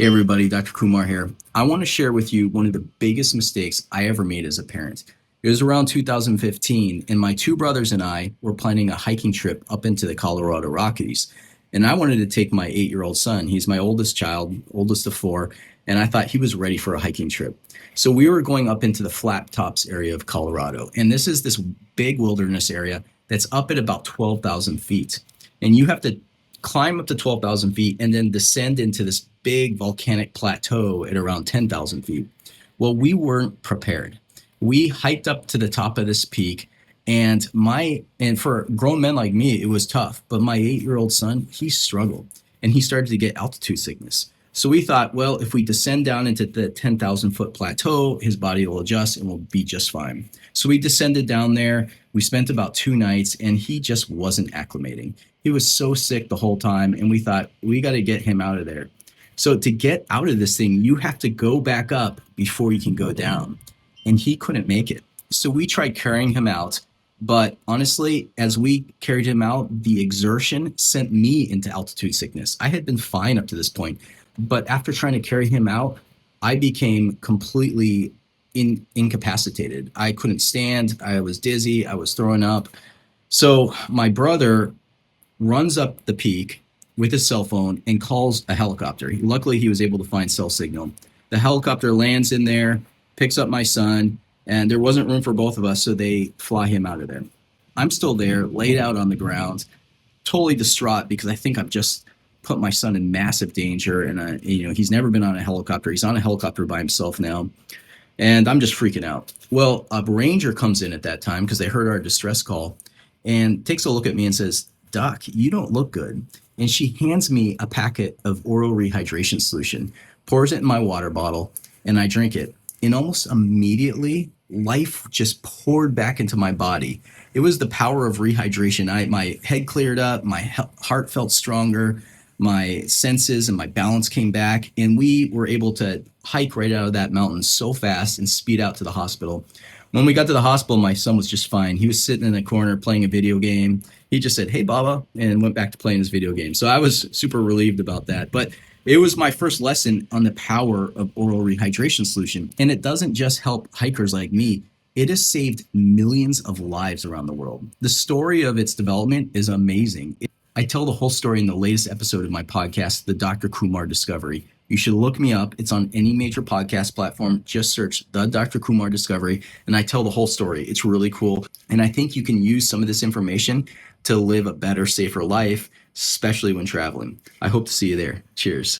Hey everybody, Dr. Kumar here. I want to share with you one of the biggest mistakes I ever made as a parent. It was around 2015, and my two brothers and I were planning a hiking trip up into the Colorado Rockies. And I wanted to take my 8-year-old son. He's my oldest child, oldest of four, and I thought he was ready for a hiking trip. So we were going up into the flat tops area of Colorado. And this is this big wilderness area that's up at about 12,000 feet. And you have to climb up to 12,000 feet and then descend into this big volcanic plateau at around 10,000 feet. Well, we weren't prepared. We hiked up to the top of this peak, and for grown men like me, it was tough. But my 8-year-old son, he struggled, and he started to get altitude sickness. So we thought, well, if we descend down into the 10,000 foot plateau, his body will adjust and we'll be just fine. So we descended down there. We spent about 2 nights, and he just wasn't acclimating. He was so sick the whole time, and we thought, we got to get him out of there. So to get out of this thing, you have to go back up before you can go down. And he couldn't make it. So we tried carrying him out. But honestly, as we carried him out, the exertion sent me into altitude sickness. I had been fine up to this point. But after trying to carry him out, I became completely incapacitated. I couldn't stand. I was dizzy. I was throwing up. So my brother runs up the peak with his cell phone and calls a helicopter. Luckily, he was able to find cell signal. The helicopter lands in there, picks up my son, and there wasn't room for both of us, so they fly him out of there. I'm still there, laid out on the ground, totally distraught because I think I've just put my son in massive danger, and he's never been on a helicopter. He's on a helicopter by himself now, and I'm just freaking out. Well, a ranger comes in at that time because they heard our distress call and takes a look at me and says, "Doc, you don't look good." And she hands me a packet of oral rehydration solution, pours it in my water bottle, and I drink it. And almost immediately, life just poured back into my body. It was the power of rehydration. My head cleared up, my heart felt stronger, my senses and my balance came back, and we were able to hike right out of that mountain so fast and speed out to the hospital. When we got to the hospital, my son was just fine. He was sitting in the corner playing a video game. He just said, "Hey, Baba," and went back to playing his video game. So I was super relieved about that. But it was my first lesson on the power of oral rehydration solution. And it doesn't just help hikers like me. It has saved millions of lives around the world. The story of its development is amazing. I tell the whole story in the latest episode of my podcast, The Dr. Kumar Discovery. You should look me up. It's on any major podcast platform. Just search The Dr. Kumar Discovery, and I tell the whole story. It's really cool. And I think you can use some of this information to live a better, safer life, especially when traveling. I hope to see you there. Cheers.